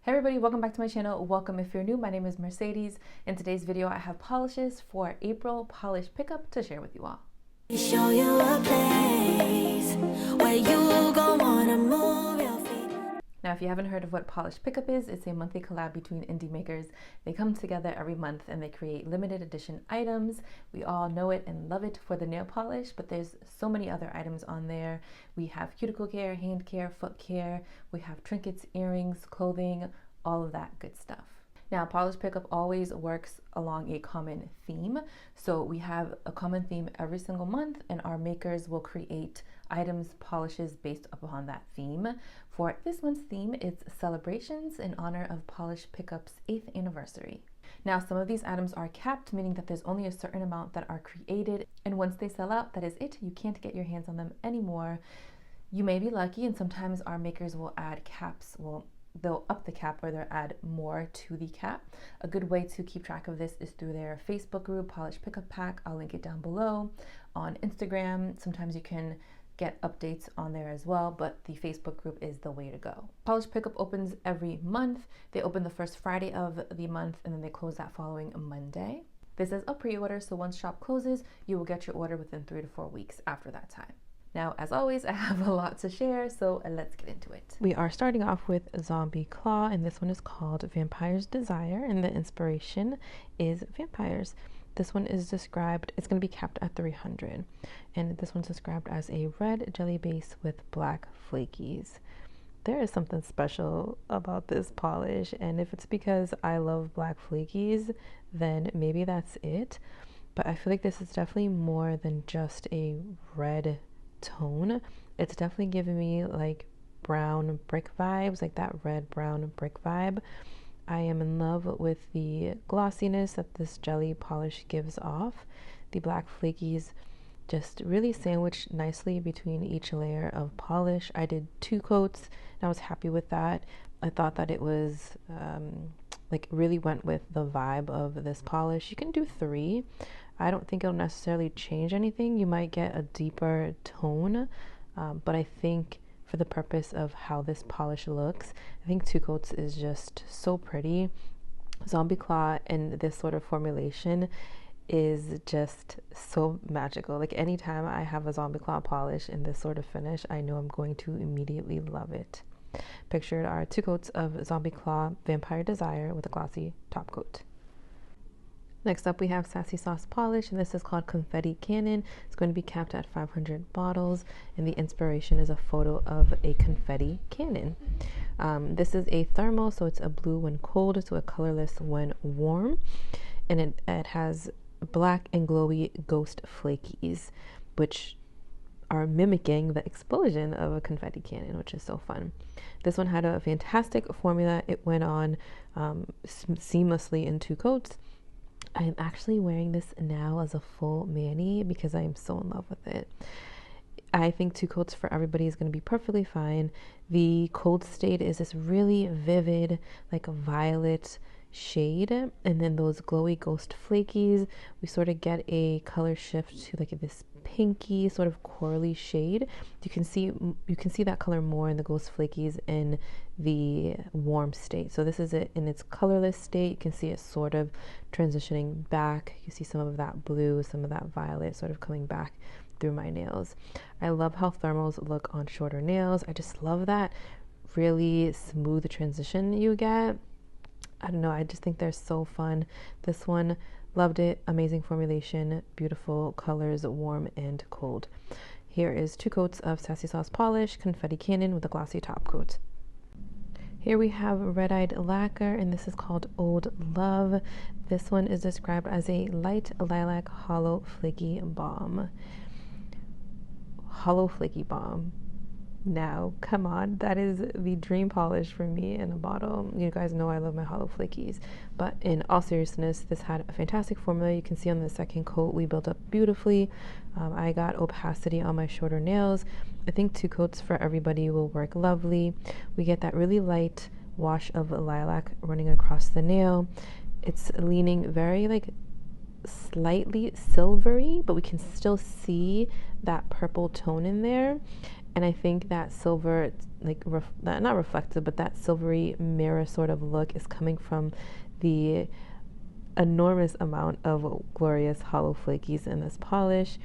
Hey everybody, welcome back to my channel. Welcome if you're new. My name is Mercedes. In today's video, I have polishes for April polish pickup to share with you all. Show you a place where you gon' wanna move your feet. Now, if you haven't heard of what Polish Pickup is, it's a monthly collab between indie makers. They come together every month and they create limited edition items. We all know it and love it for the nail polish, but there's so many other items on there. We have cuticle care, hand care, foot care. We have trinkets, earrings, clothing, all of that good stuff. Now, Polish Pickup always works along a common theme. So we have a common theme every single month and our makers will create items, polishes based upon that theme. For this month's theme, it's celebrations in honor of Polish Pickup's 8th anniversary. Now, some of these items are capped, meaning that there's only a certain amount that are created. And once they sell out, that is it. You can't get your hands on them anymore. You may be lucky, and sometimes our makers will add caps. They'll up the cap or they'll add more to the cap. A good way to keep track of this is through their Facebook group, Polish Pickup Pack. I'll link it down below. On Instagram, sometimes you can get updates on there as well, but the Facebook group is the way to go. Polish Pickup opens every month. They open the first Friday of the month and then they close that following Monday. This is a pre-order, so once shop closes, you will get your order within 3 to 4 weeks after that time. Now, as always, I have a lot to share, so let's get into it. We are starting off with Zombie Claw, and this one is called Vampire's Desire, and the inspiration is vampires. This one is described, it's going to be capped at 300, and this one's described as a red jelly base with black flakies. There is something special about this polish, and if it's because I love black flakies, then maybe that's it. But I feel like this is definitely more than just a red tone. It's definitely giving me like brown brick vibes, like that red brown brick vibe. I am in love with the glossiness that this jelly polish gives off. The black flakies just really sandwiched nicely between each layer of polish. I did 2 coats and I was happy with that. I thought that it was like really went with the vibe of this polish. You can do 3. I don't think it'll necessarily change anything. You might get a deeper tone, but I think for the purpose of how this polish looks, I think 2 coats is just so pretty. Zombie Claw and this sort of formulation is just so magical. Like anytime I have a Zombie Claw polish in this sort of finish, I know I'm going to immediately love it. Pictured are 2 coats of Zombie Claw Vampire Desire with a glossy top coat. Next up, we have Sassy Sauce polish, and this is called Confetti Cannon. It's going to be capped at 500 bottles, and the inspiration is a photo of a confetti cannon. This is a thermal, so it's a blue when cold, so a colorless when warm, and it has black and glowy ghost flakies, which are mimicking the explosion of a confetti cannon, which is so fun. This one had a fantastic formula. It went on seamlessly in 2 coats. I am actually wearing this now as a full mani because I am so in love with it. I think 2 coats for everybody is going to be perfectly fine. The cold state is this really vivid, like a violet shade, and then those glowy ghost flakies, we sort of get a color shift to like this pinky sort of corally shade. You can see that color more in the ghost flakies in the warm state. So this is it in its colorless state. You can see it sort of transitioning back. You see some of that blue, some of that violet sort of coming back through my nails. I love how thermals look on shorter nails. I just love that really smooth transition you get. I don't know, I just think they're so fun. This one, loved it. Amazing formulation, beautiful colors, warm and cold. Here is 2 coats of Sassy Sauce polish, Confetti Cannon with a glossy top coat. Here we have Red-Eyed Lacquer, and this is called Old Love. This one is described as a light lilac hollow flaky balm. Hollow flaky balm. Now, come on, that is the dream polish for me in a bottle. You guys know I love my hollow flakies, but in all seriousness, this had a fantastic formula. You can see on the 2nd coat, we built up beautifully. I got opacity on my shorter nails. I think 2 coats for everybody will work lovely. We get that really light wash of lilac running across the nail. It's leaning very like slightly silvery, but we can still see that purple tone in there. And I think that silver, like not reflective, but that silvery mirror sort of look is coming from the enormous amount of glorious hollow flakies in this polish.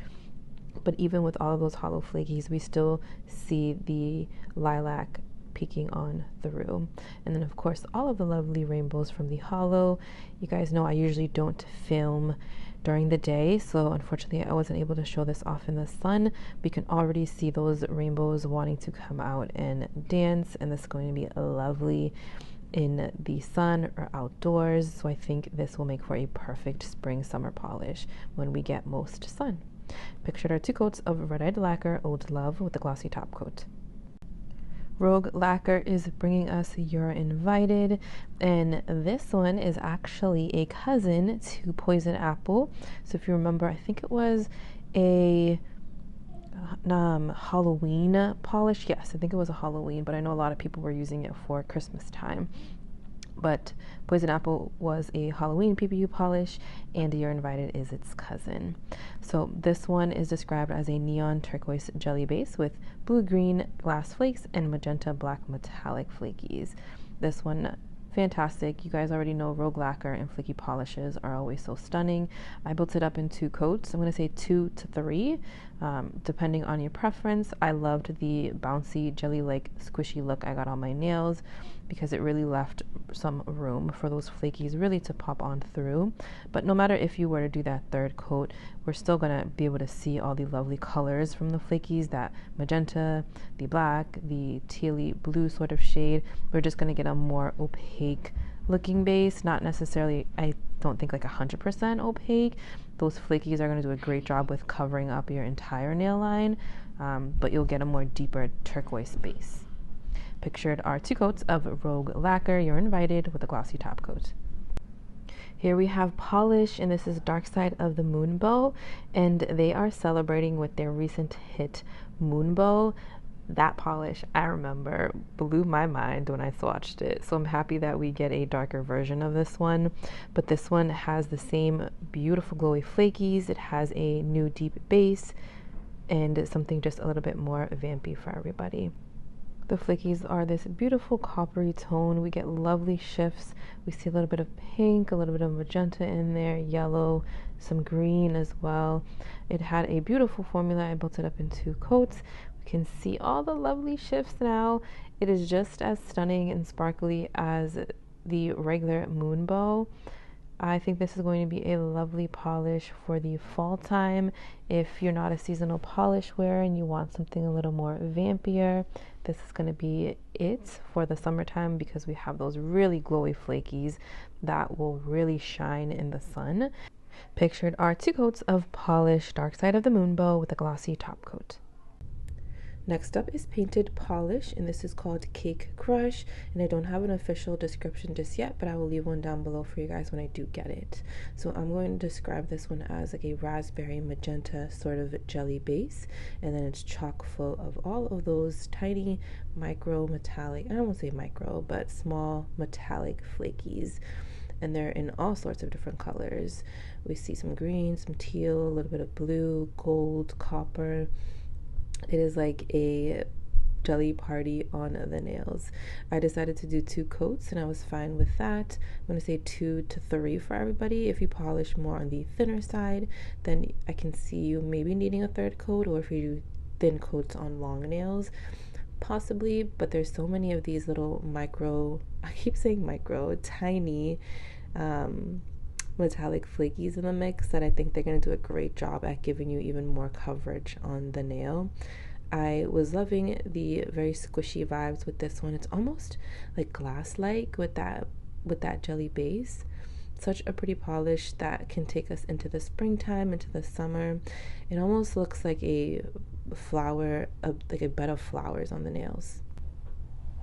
But even with all of those hollow flakies, we still see the lilac peeking on through. And then of course all of the lovely rainbows from the hollow. You guys know I usually don't film during the day, so unfortunately I wasn't able to show this off in the sun. We can already see those rainbows wanting to come out and dance, and this is going to be lovely in the sun or outdoors. So I think this will make for a perfect spring summer polish when we get most sun. Pictured are 2 coats of red-eyed lacquer, Old Love, with the glossy top coat. Rogue Lacquer is bringing us You're Invited, and this one is actually a cousin to Poison Apple. So if you remember, I think it was a Halloween polish. Yes, I think it was a Halloween, but I know a lot of people were using it for Christmas time. But Poison Apple was a Halloween PPU polish, and You're Invited is its cousin. So this one is described as a neon turquoise jelly base with blue-green glass flakes and magenta black metallic flakies. This one, fantastic. You guys already know Rogue Lacquer and flaky polishes are always so stunning. I built it up in 2 coats. I'm going to say 2 to 3, depending on your preference. I loved the bouncy jelly-like squishy look I got on my nails because it really left some room for those flakies really to pop on through. But no matter if you were to do that 3rd coat, we're still going to be able to see all the lovely colors from the flakies, that magenta, the black, the tealy blue sort of shade. We're just going to get a more opaque looking base, not necessarily, I don't think like 100% opaque. Those flakies are going to do a great job with covering up your entire nail line, but you'll get a more deeper turquoise base. Pictured are 2 coats of Rogue Lacquer, You're Invited, with a glossy top coat. Here we have Polish, and this is Dark Side of the Moonbow, and they are celebrating with their recent hit Moonbow. That polish, I remember, blew my mind when I swatched it. So I'm happy that we get a darker version of this one. But this one has the same beautiful glowy flakies. It has a new deep base and something just a little bit more vampy for everybody. The flakies are this beautiful coppery tone. We get lovely shifts. We see a little bit of pink, a little bit of magenta in there, yellow, some green as well. It had a beautiful formula. I built it up in 2 coats. We can see all the lovely shifts now. It is just as stunning and sparkly as the regular Moonbow. I think this is going to be a lovely polish for the fall time. If you're not a seasonal polish wearer and you want something a little more vampier, this is going to be it for the summertime because we have those really glowy flakies that will really shine in the sun. Pictured are 2 coats of polish Dark Side of the Moonbow with a glossy top coat. Next up is Painted Polish, and this is called Cake Crush, and I don't have an official description just yet, but I will leave one down below for you guys when I do get it. So I'm going to describe this one as like a raspberry magenta sort of jelly base, and then it's chock full of all of those tiny micro metallic, I don't want to say micro, but small metallic flakies. And they're in all sorts of different colors. We see some green, some teal, a little bit of blue, gold, copper. It is like a jelly party on the nails. I decided to do 2 coats and I was fine with that. I'm going to say 2 to 3 for everybody. If you polish more on the thinner side, then I can see you maybe needing a 3rd coat, or if you do thin coats on long nails, possibly. But there's so many of these little micro, I keep saying micro, tiny metallic flakies in the mix that I think they're going to do a great job at giving you even more coverage on the nail. I was loving the very squishy vibes with this one. It's almost like glass-like with that jelly base. Such a pretty polish that can take us into the springtime, into the summer. It almost looks like a flower, like a bed of flowers on the nails.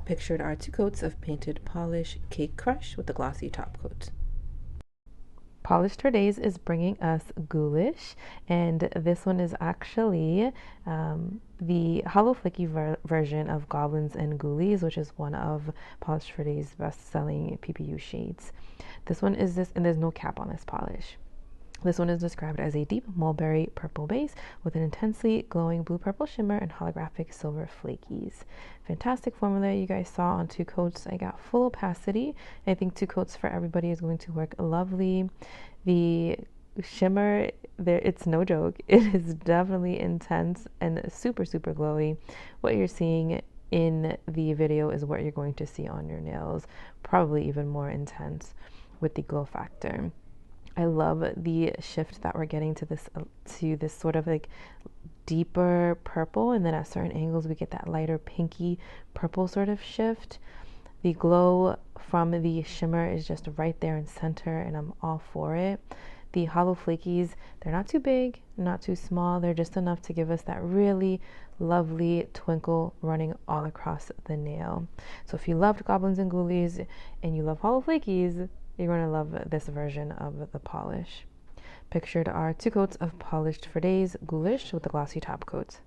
Pictured are 2 coats of Painted Polish Cake Crush with a glossy top coat. Polished for Days is bringing us Ghoulish, and this one is actually the hollow flaky version of Goblins and Ghoulies, which is one of Polished for Days' best-selling PPU shades. This one is this, and there's no cap on this polish. This one is described as a deep mulberry purple base with an intensely glowing blue-purple shimmer and holographic silver flakies. Fantastic formula you guys saw on 2 coats. I got full opacity. I think 2 coats for everybody is going to work lovely. The shimmer there, it's no joke. It is definitely intense and super glowy. What you're seeing in the video is what you're going to see on your nails, probably even more intense with the glow factor. I love the shift that we're getting to this sort of like deeper purple, and then at certain angles we get that lighter pinky purple sort of shift. The glow from the shimmer is just right there in center, and I'm all for it. The hollow flakies, they're not too big, not too small. They're just enough to give us that really lovely twinkle running all across the nail. So if you loved Goblins and Ghoulies and you love hollow flakies, you're going to love this version of the polish. Pictured are 2 coats of polished for days Ghoulish with the glossy top coat.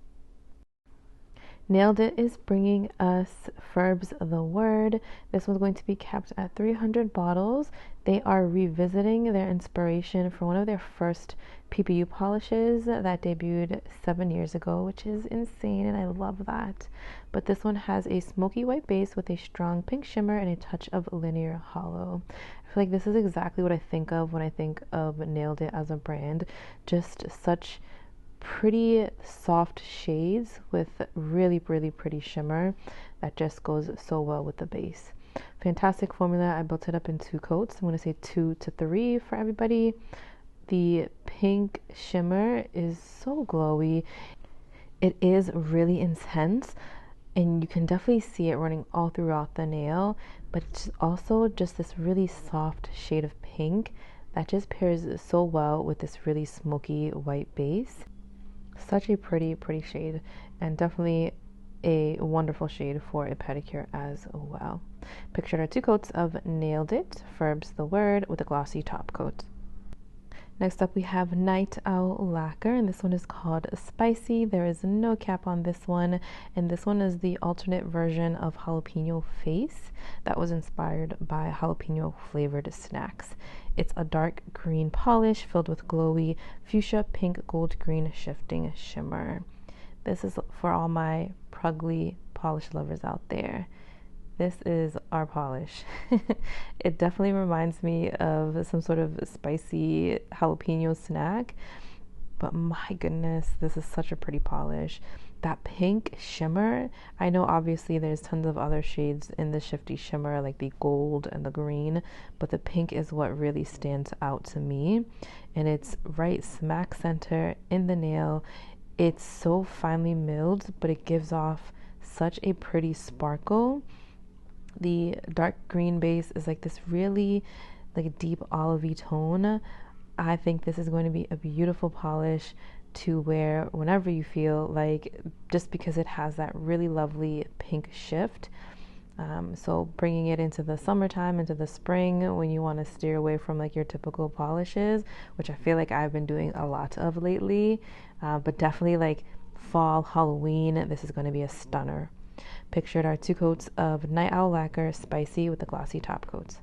Nailed It is bringing us Furb's The Word. This one's going to be capped at 300 bottles. They are revisiting their inspiration for one of their first PPU polishes that debuted 7 years ago, which is insane, and I love that. But this one has a smoky white base with a strong pink shimmer and a touch of linear hollow. I feel like this is exactly what I think of when I think of Nailed It as a brand. Just such pretty soft shades with really pretty shimmer that just goes so well with the base. Fantastic formula. I built it up in 2 coats. I'm going to say 2 to 3 for everybody. The pink shimmer is so glowy. It is really intense, and you can definitely see it running all throughout the nail, but it's also just this really soft shade of pink that just pairs so well with this really smoky white base. Such a pretty shade, and definitely a wonderful shade for a pedicure as well. Pictured are 2 coats of Nailed It, Furb's The Word with a glossy top coat. Next up we have Night Owl Lacquer, and this one is called Spicy. There is no cap on this one, and this one is the alternate version of Jalapeno Face that was inspired by jalapeno flavored snacks. It's a dark green polish filled with glowy fuchsia pink gold green shifting shimmer. This is for all my prugly polish lovers out there. This is our polish. It definitely reminds me of some sort of spicy jalapeno snack, but my goodness, this is such a pretty polish. That pink shimmer, I know obviously there's tons of other shades in the shifty shimmer like the gold and the green, but the pink is what really stands out to me, and it's right smack center in the nail. It's so finely milled, but it gives off such a pretty sparkle. The dark green base is like this really like deep olivey tone. I think this is going to be a beautiful polish to wear whenever you feel like, just because it has that really lovely pink shift. So bringing it into the summertime, into the spring, when you want to steer away from like your typical polishes, which I feel like I've been doing a lot of lately, but definitely like fall, Halloween, this is going to be a stunner. Pictured are 2 coats of Night Owl Lacquer Spicy with the glossy top coats.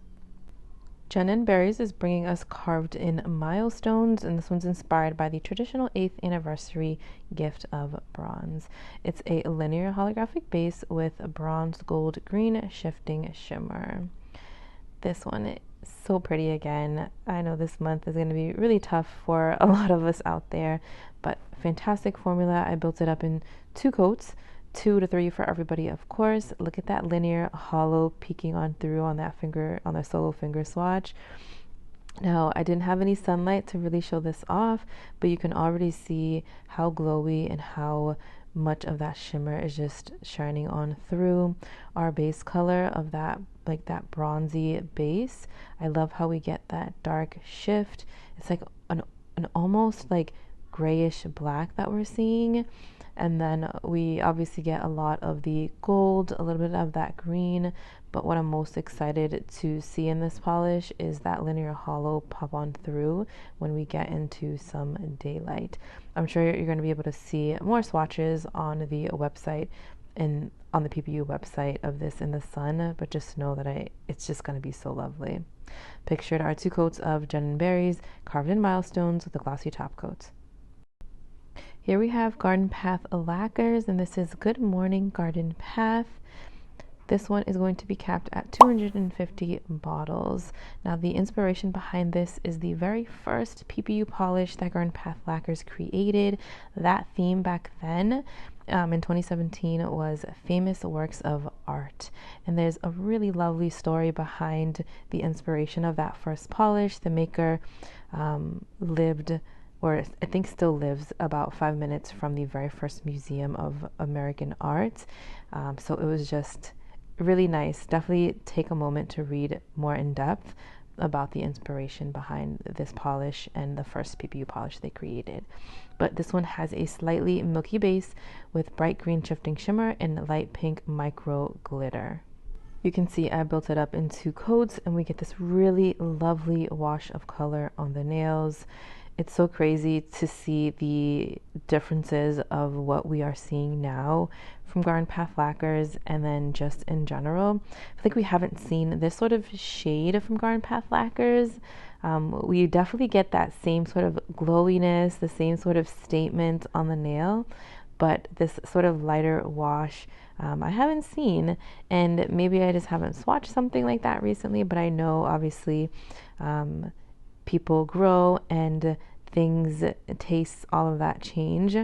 Jen & Berries is bringing us Carved in Milestones, and this one's inspired by the traditional 8th anniversary gift of bronze. It's a linear holographic base with a bronze gold green shifting shimmer. This one is so pretty again. I know this month is going to be really tough for a lot of us out there, but fantastic formula. I built it up in 2 coats. 2 to 3 for everybody, of course. Look at that linear hollow peeking on through on that finger, on the solo finger swatch. Now, I didn't have any sunlight to really show this off, but you can already see how glowy and how much of that shimmer is just shining on through. Our base color of that, like that bronzy base, I love how we get that dark shift. It's like an almost like grayish black that we're seeing. And then we obviously get a lot of the gold, a little bit of that green, but what I'm most excited to see in this polish is that linear hollow pop on through when we get into some daylight. I'm sure you're going to be able to see more swatches on the website on the PPU website of this in the sun, but just know that it's just going to be so lovely. Pictured are 2 coats of Jen and Berries carved in Milestones with a glossy top coat. Here we have Garden Path Lacquers, and this is Good Morning Garden Path. This one is going to be capped at 250 bottles. Now, the inspiration behind this is the very first PPU polish that Garden Path Lacquers created. That theme back then in 2017 was famous works of art. And there's a really lovely story behind the inspiration of that first polish. The maker lived, or I think still lives, about 5 minutes from the very first Museum of American Art. So it was just really nice. Definitely take a moment to read more in depth about the inspiration behind this polish and the first PPU polish they created. But this one has a slightly milky base with bright green shifting shimmer and light pink micro glitter. You can see I built it up in 2 coats, and we get this really lovely wash of color on the nails. It's so crazy to see the differences of what we are seeing now from Garden Path Lacquers and then just in general. I think we haven't seen this sort of shade from Garden Path Lacquers. We definitely get that same sort of glowiness, the same sort of statement on the nail, but this sort of lighter wash I haven't seen, and maybe I just haven't swatched something like that recently, but I know obviously people grow and things, tastes, all of that change.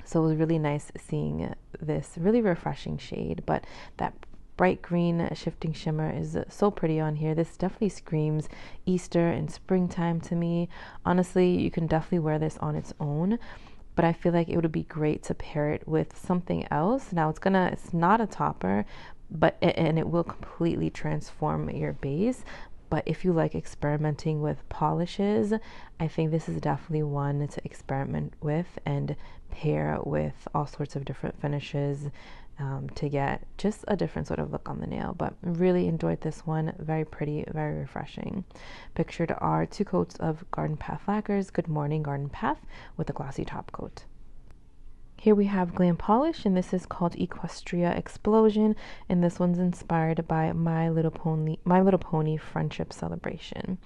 So it was really nice seeing this really refreshing shade, but that bright green shifting shimmer is so pretty on here. This definitely screams Easter and springtime to me. Honestly, you can definitely wear this on its own, but I feel like it would be great to pair it with something else. Now it's not a topper, and it will completely transform your base. But if you like experimenting with polishes, I think this is definitely one to experiment with and pair with all sorts of different finishes to get just a different sort of look on the nail. But really enjoyed this one. Very pretty, very refreshing. Pictured are 2 coats of Garden Path Lacquers Good Morning Garden Path with a glossy top coat. Here we have Glam Polish, and this is called Equestria Explosion, and this one's inspired by My Little Pony Friendship Celebration.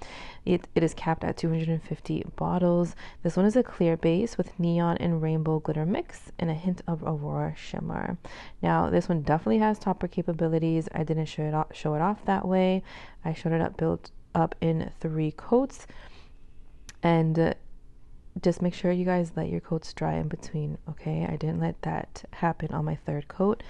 It is capped at 250 bottles. This one is a clear base with neon and rainbow glitter mix and a hint of aurora shimmer. Now, this one definitely has topper capabilities. I didn't show it off that way. I showed it up built up in 3 coats, and just make sure you guys let your coats dry in between, okay? I didn't let that happen on my 3rd coat,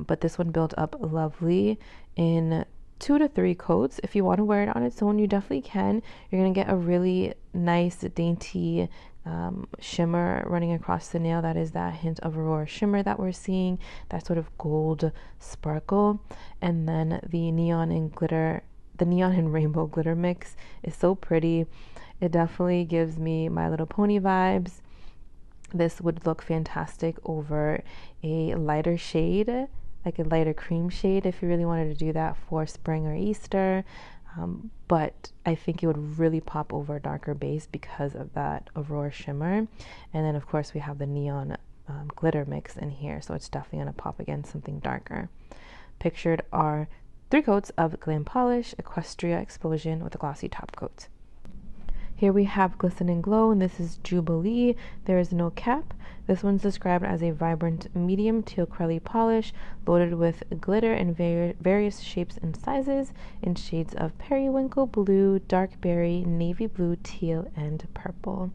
but this one built up lovely in 2 to 3 coats. If you want to wear it on its own, you definitely can. You're going to get a really nice, dainty shimmer running across the nail. That is that hint of aurora shimmer that we're seeing, that sort of gold sparkle. And then the neon and rainbow glitter mix is so pretty. It definitely gives me My Little Pony vibes. This would look fantastic over a lighter shade, like a lighter cream shade, if you really wanted to do that for spring or Easter. But I think it would really pop over a darker base because of that aurora shimmer. And then, of course, we have the neon glitter mix in here, so it's definitely going to pop against something darker. Pictured are 3 coats of Glam Polish Equestria Explosion with a glossy top coat. Here we have Glisten Glow, and this is Jubilee. There is no cap. This one's described as a vibrant medium teal crelly polish loaded with glitter in various shapes and sizes in shades of periwinkle blue, dark berry, navy blue, teal, and purple.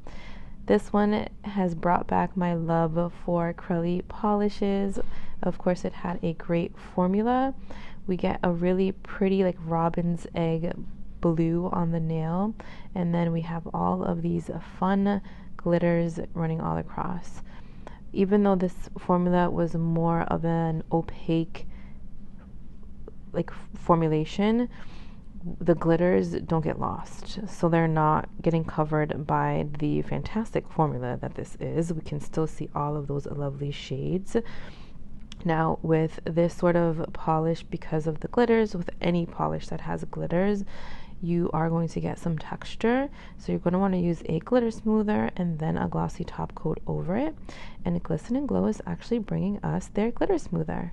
This one has brought back my love for crelly polishes. Of course, it had a great formula. We get a really pretty, like robin's egg blue on the nail, and then we have all of these fun glitters running all across. Even though this formula was more of an opaque like formulation, the glitters don't get lost, so they're not getting covered by the fantastic formula that this is. We can still see all of those lovely shades. Now with this sort of polish, because of the glitters, with any polish that has glitters, you are going to get some texture. So you're going to want to use a glitter smoother and then a glossy top coat over it. And Glisten Glow is actually bringing us their glitter smoother.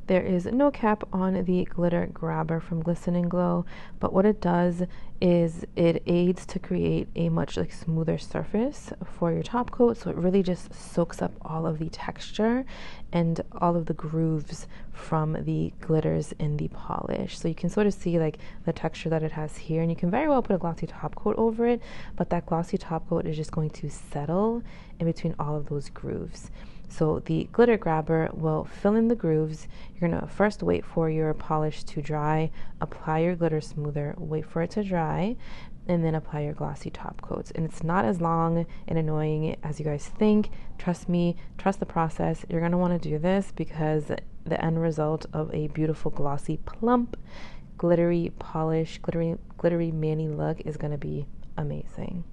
There is no cap on the glitter grabber from Glisten Glow, but what it does is it aids to create a much like smoother surface for your top coat, so it really just soaks up all of the texture and all of the grooves from the glitters in the polish. So you can sort of see like the texture that it has here, and you can very well put a glossy top coat over it, but that glossy top coat is just going to settle in between all of those grooves. So the glitter grabber will fill in the grooves. You're going to first wait for your polish to dry, apply your glitter smoother, wait for it to dry, and then apply your glossy top coats. And it's not as long and annoying as you guys think. Trust me, trust the process. You're going to want to do this because the end result of a beautiful glossy, plump, glittery polish, glittery mani look is going to be amazing.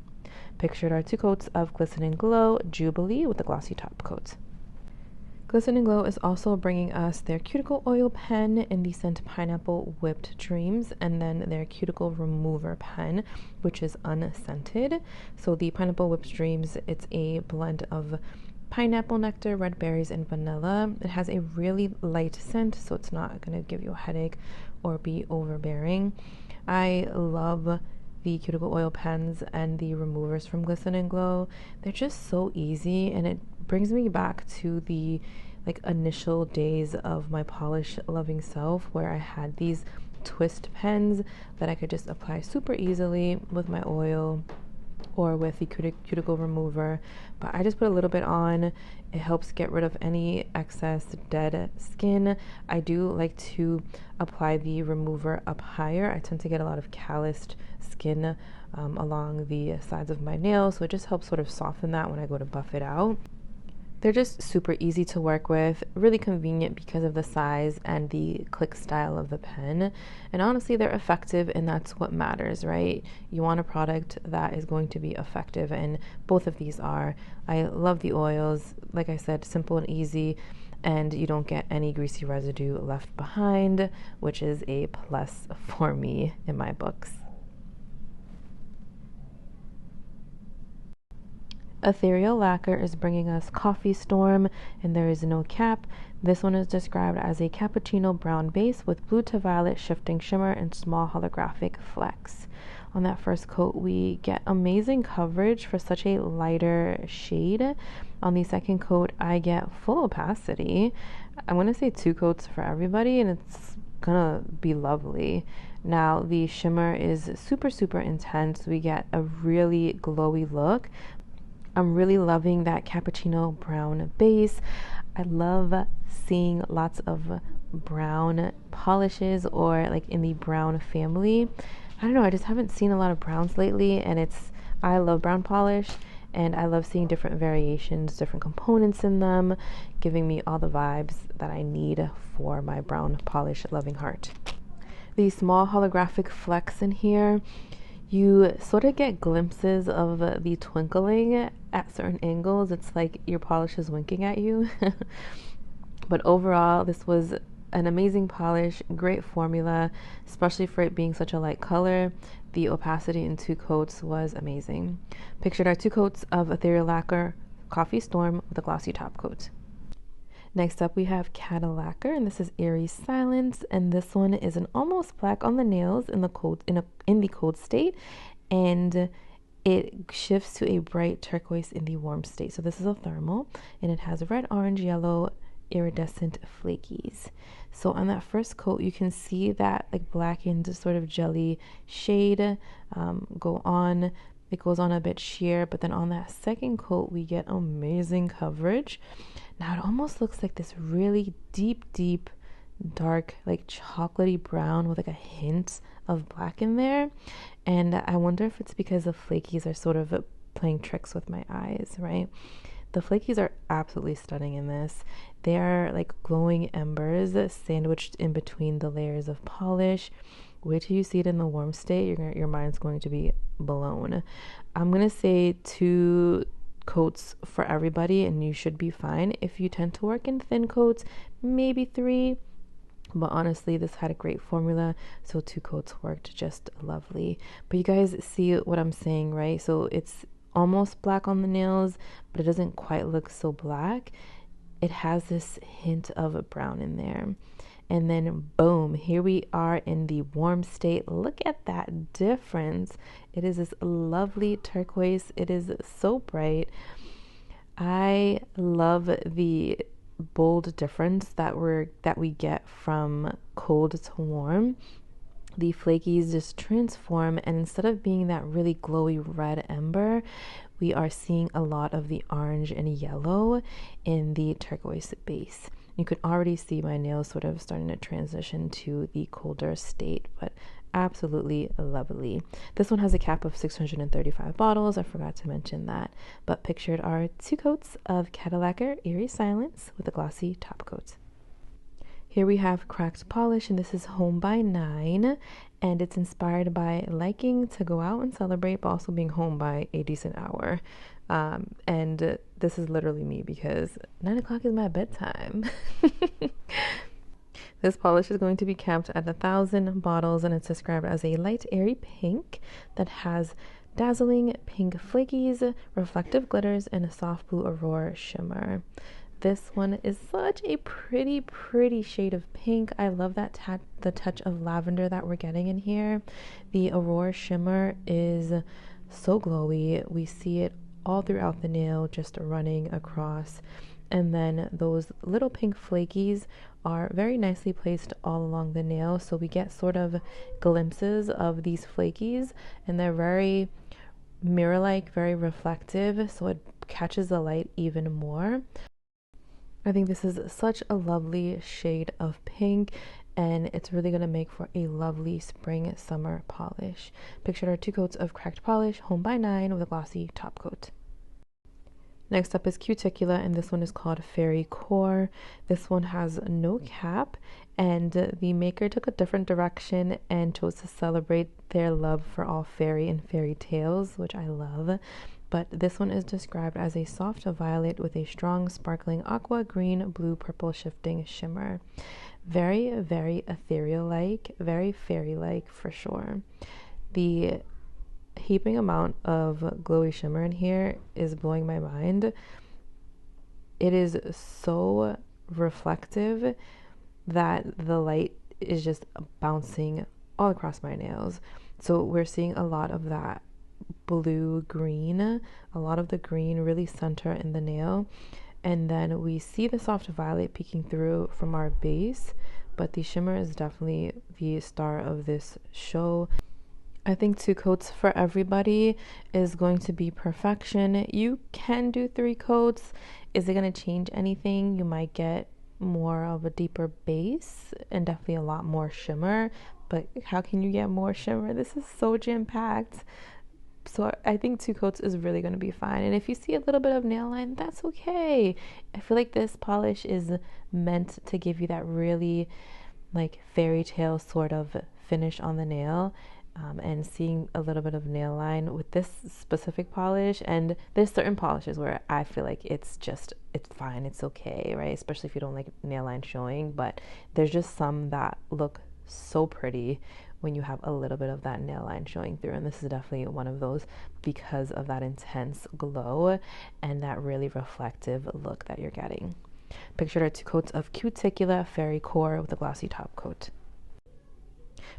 Pictured are 2 coats of Glisten Glow Jubilee with the glossy top coat. Glisten Glow is also bringing us their Cuticle Oil pen in the scent Pineapple Whipped Dreams, and then their Cuticle Remover pen, which is unscented. So the Pineapple Whipped Dreams, it's a blend of pineapple nectar, red berries, and vanilla. It has a really light scent, so it's not going to give you a headache or be overbearing. I love the Cuticle Oil pens and the removers from Glisten Glow. They're just so easy, and it brings me back to the like initial days of my polish loving self, where I had these twist pens that I could just apply super easily with my oil or with the cuticle remover. But I just put a little bit on. It helps get rid of any excess dead skin. I do like to apply the remover up higher. I tend to get a lot of calloused skin along the sides of my nails, so it just helps sort of soften that when I go to buff it out. They're just super easy to work with, really convenient because of the size and the click style of the pen. And honestly, they're effective, and that's what matters, right? You want a product that is going to be effective, and both of these are. I love the oils. Like I said, simple and easy, and you don't get any greasy residue left behind, which is a plus for me in my books. Ethereal Lacquer is bringing us Coffee Storm, and there is no cap. This one is described as a cappuccino brown base with blue to violet shifting shimmer and small holographic flecks. On that first coat, we get amazing coverage for such a lighter shade. On the second coat, I get full opacity. I'm going to say 2 coats for everybody, and it's gonna be lovely. Now, the shimmer is super, super intense. We get a really glowy look. I'm really loving that cappuccino brown base. I love seeing lots of brown polishes, or like in the brown family. I don't know, I just haven't seen a lot of browns lately, and I love brown polish, and I love seeing different variations, different components in them, giving me all the vibes that I need for my brown polish loving heart. These small holographic flecks in here, you sort of get glimpses of the twinkling at certain angles. It's like your polish is winking at you. But overall, this was an amazing polish, great formula, especially for it being such a light color. The opacity in 2 coats was amazing. Pictured are 2 coats of Ethereal Lacquer Coffee Storm with a glossy top coat. Next up, we have Cadillacquer, and this is Eerie Silence, and this one is an almost black on the nails in the cold state, and it shifts to a bright turquoise in the warm state. So this is a thermal, and it has red, orange, yellow, iridescent flakies. So on that first coat, you can see that like blackened sort of jelly shade go on. It goes on a bit sheer, but then on that second coat, we get amazing coverage. Now it almost looks like this really deep, dark, like chocolatey brown with like a hint of black in there. And I wonder if it's because the flakies are sort of playing tricks with my eyes, right? The flakies are absolutely stunning in this. They are like glowing embers sandwiched in between the layers of polish. Wait till you see it in the warm state. Your mind's going to be blown. I'm going to say 2 coats for everybody, and you should be fine. If you tend to work in thin coats, maybe 3. But honestly, this had a great formula, so 2 coats worked just lovely. But you guys see what I'm saying, right? So it's almost black on the nails, but it doesn't quite look so black. It has this hint of brown in there. And then boom, here we are in the warm state. Look at that difference. It is this lovely turquoise. It is so bright. I love the bold difference that we get from cold to warm. The flakies just transform, and instead of being that really glowy red ember, we are seeing a lot of the orange and yellow in the turquoise base. You can already see my nails sort of starting to transition to the colder state, but absolutely lovely. This one has a cap of 635 bottles. I forgot to mention that. But pictured are 2 coats of Cadillacquer Eerie Silence with a glossy top coat. Here we have Cracked Polish, and this is Home by 9, and it's inspired by liking to go out and celebrate, but also being home by a decent hour. And this is literally me, because 9 o'clock is my bedtime. This polish is going to be capped at 1,000 bottles, and it's described as a light airy pink that has dazzling pink flakies, reflective glitters, and a soft blue aurora shimmer. This one is such a pretty shade of pink. I love that the touch of lavender that we're getting in here. The aurora shimmer is so glowy. We see it all throughout the nail, just running across. And then those little pink flakies are very nicely placed all along the nail. So we get sort of glimpses of these flakies, and they're very mirror-like, very reflective. So it catches the light even more. I think this is such a lovely shade of pink, and it's really going to make for a lovely spring summer polish. Pictured are 2 coats of Cracked Polish, Home by 9 with a glossy top coat. Next up is Cuticula, and this one is called Fairycore. This one has no cap, and the maker took a different direction and chose to celebrate their love for all fairy and fairy tales, which I love. But this one is described as a soft violet with a strong sparkling aqua, green, blue, purple shifting shimmer. Very ethereal-like, very fairy-like for sure. The heaping amount of glowy shimmer in here is blowing my mind. It is so reflective that the light is just bouncing all across my nails. So we're seeing a lot of that blue green, a lot of the green really center in the nail, and then we see the soft violet peeking through from our base, but the shimmer is definitely the star of this show. I think 2 coats for everybody is going to be perfection. You can do 3 coats. Is it going to change anything? You might get more of a deeper base and definitely a lot more shimmer, but how can you get more shimmer? This is so jam-packed. So I think 2 coats is really going to be fine. And if you see a little bit of nail line, that's okay. I feel like this polish is meant to give you that really like fairy tale sort of finish on the nail. And seeing a little bit of nail line with this specific polish, and there's certain polishes where I feel like it's fine, it's okay, right? Especially if you don't like nail line showing, but there's just some that look so pretty when you have a little bit of that nail line showing through, and this is definitely one of those because of that intense glow and that really reflective look that you're getting. Pictured are 2 coats of Cuticula Fairycore with a glossy top coat.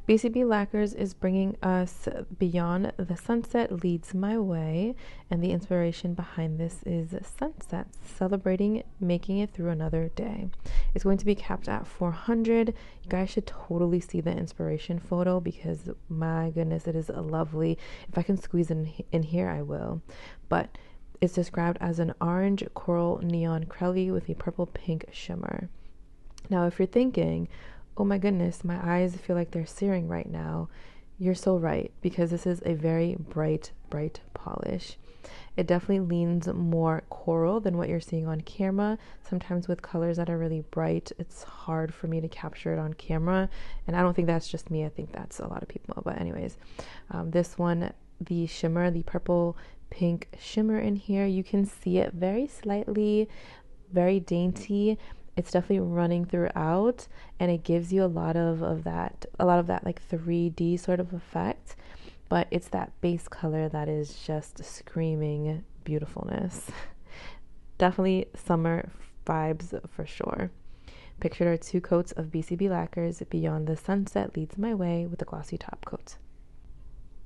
BCB Lacquers is bringing us Beyond the Sunset Leads My Way, and the inspiration behind this is sunsets, celebrating making it through another day. It's going to be capped at 400. You guys should totally see the inspiration photo because my goodness, it is lovely. If I can squeeze it in here, I will. But it's described as an orange coral neon crelly with a purple pink shimmer. Now, if you're thinking, oh my goodness, my eyes feel like they're searing right now, you're so right, because this is a very bright polish. It definitely leans more coral than what you're seeing on camera. Sometimes with colors that are really bright, it's hard for me to capture it on camera, and I don't think that's just me, I think that's a lot of people. But anyways, this one the shimmer, the purple pink shimmer in here. You can see it very slightly, very dainty. It's definitely running throughout, and it gives you a lot of that like 3D sort of effect, but it's that base color that is just screaming beautifulness. Definitely summer vibes for sure. Pictured are 2 coats of BCB Lacquers. Beyond the Sunset Leads My Way with a glossy top coat.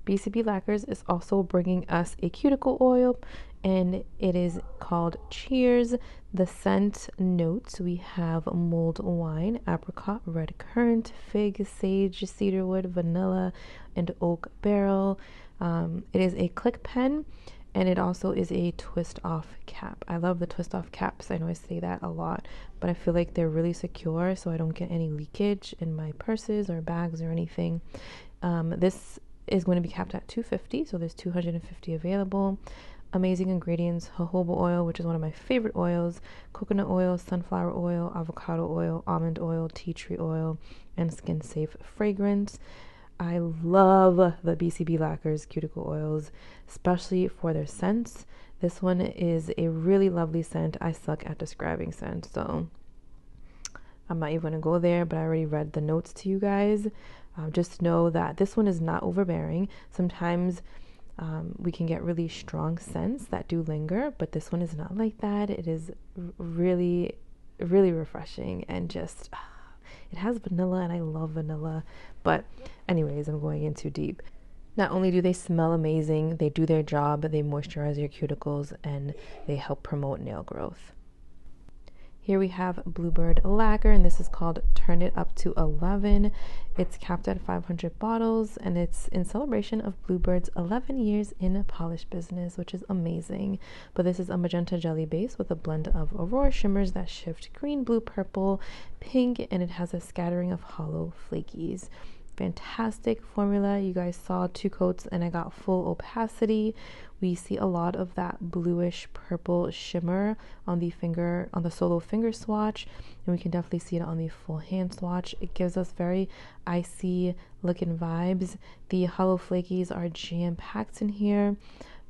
BCB Lacquers is also bringing us a cuticle oil, and it is called Cheers. The scent notes, we have mulled wine, apricot, red currant, fig, sage, cedarwood, vanilla, and oak barrel. It is a click pen, and it also is a twist off cap. I love the twist off caps. I know I say that a lot, but I feel like they're really secure, so I don't get any leakage in my purses or bags or anything. This is going to be capped at $250, so there's 250 available. Amazing ingredients: jojoba oil, which is one of my favorite oils, coconut oil, sunflower oil, avocado oil, almond oil, tea tree oil, and skin safe fragrance. I love the BCB Lacquers cuticle oils, especially for their scents. This one is a really lovely scent. I suck at describing scent, so I'm not even going to go there, but I already read the notes to you guys. Just know that this one is not overbearing. Sometimes we can get really strong scents that do linger, but this one is not like that. It is really, really refreshing, and just it has vanilla, and I love vanilla. But anyways, I'm going in too deep. Not only do they smell amazing, they do their job. They moisturize your cuticles, and they help promote nail growth. Here we have Bluebird Lacquer, and this is called Turn It Up to 11. It's capped at 500 bottles, and it's in celebration of Bluebird's 11 years in polish business, which is amazing. But this is a magenta jelly base with a blend of aurora shimmers that shift green, blue, purple, pink, and it has a scattering of hollow flakies. Fantastic formula. You guys saw 2 coats and I got full opacity. We see a lot of that bluish purple shimmer on the solo finger swatch, and we can definitely see it on the full hand swatch. It gives us very icy looking vibes. The hollow flakies are jam-packed in here,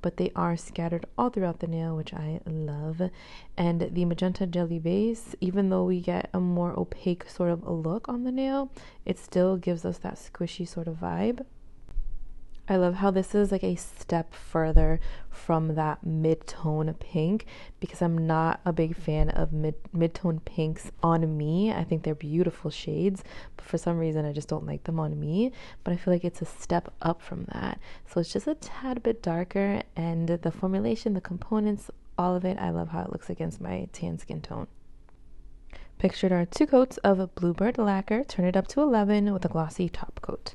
but they are scattered all throughout the nail, which I love. And the magenta jelly base, even though we get a more opaque sort of a look on the nail, it still gives us that squishy sort of vibe. I love how this is like a step further from that mid-tone pink, because I'm not a big fan of mid-tone pinks on me. I think they're beautiful shades, but for some reason I just don't like them on me. But I feel like it's a step up from that. So it's just a tad bit darker, and the formulation, the components, all of it, I love how it looks against my tan skin tone. Pictured are 2 coats of Bluebird Lacquer. Turn it up to 11 with a glossy top coat.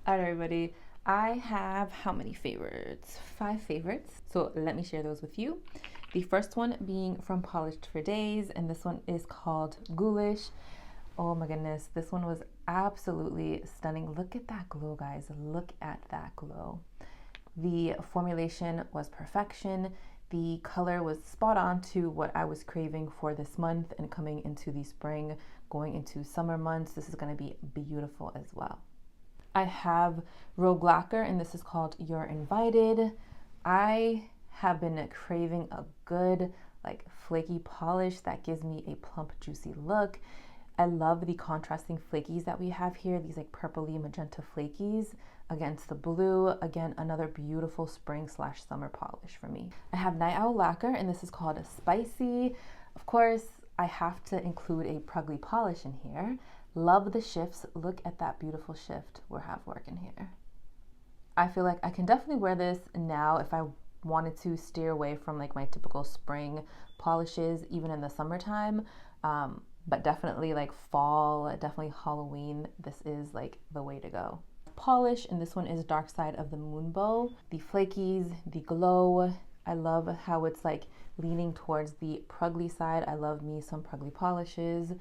All right, everybody. I have how many favorites? 5 favorites. So let me share those with you. The first one being from Polished for Days, and this one is called Ghoulish. Oh my goodness, this one was absolutely stunning. Look at that glow, guys. Look at that glow. The formulation was perfection. The color was spot on to what I was craving for this month, and coming into the spring, going into summer months, this is going to be beautiful as well. I have Rogue Lacquer, and this is called You're Invited. I have been craving a good like flaky polish that gives me a plump, juicy look. I love the contrasting flakies that we have here, these like purpley magenta flakies against the blue. Again, another beautiful spring/summer polish for me. I have Night Owl Lacquer, and this is called Spicy. Of course, I have to include a Pruggly polish in here. Love the shifts. Look at that beautiful shift we have working here. I feel like I can definitely wear this now if I wanted to steer away from like my typical spring polishes, even in the summertime. But definitely like fall, definitely Halloween, this is like the way to go. Polish, and this one is Dark Side of the Moonbow. The flakies, the glow. I love how it's like leaning towards the Pruggly side. I love me some Pruggly polishes.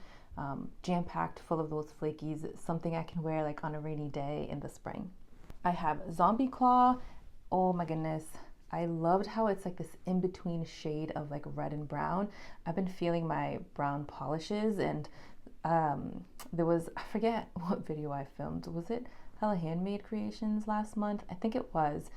Jam-packed full of those flakies, something I can wear like on a rainy day in the spring. I have Zombie Claw. Oh my goodness, I loved how it's like this in-between shade of like red and brown. I've been feeling my brown polishes, and there was, I forget what video I filmed, was it Hella Handmade Creations last month? I think it was.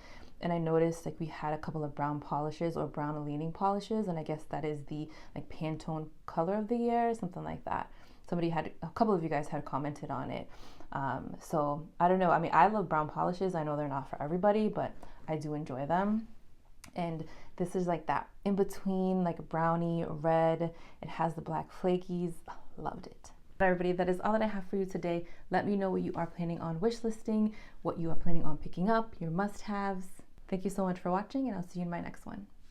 and I noticed like we had a couple of brown polishes or brown leaning polishes, and I guess that is the like Pantone color of the year, something like that. A couple of you guys had commented on it. So I don't know. I mean, I love brown polishes. I know they're not for everybody, but I do enjoy them. And this is like that in between, like brownie red. It has the black flakies. Loved it. But everybody, that is all that I have for you today. Let me know what you are planning on wish listing, what you are planning on picking up, your must-haves. Thank you so much for watching, and I'll see you in my next one.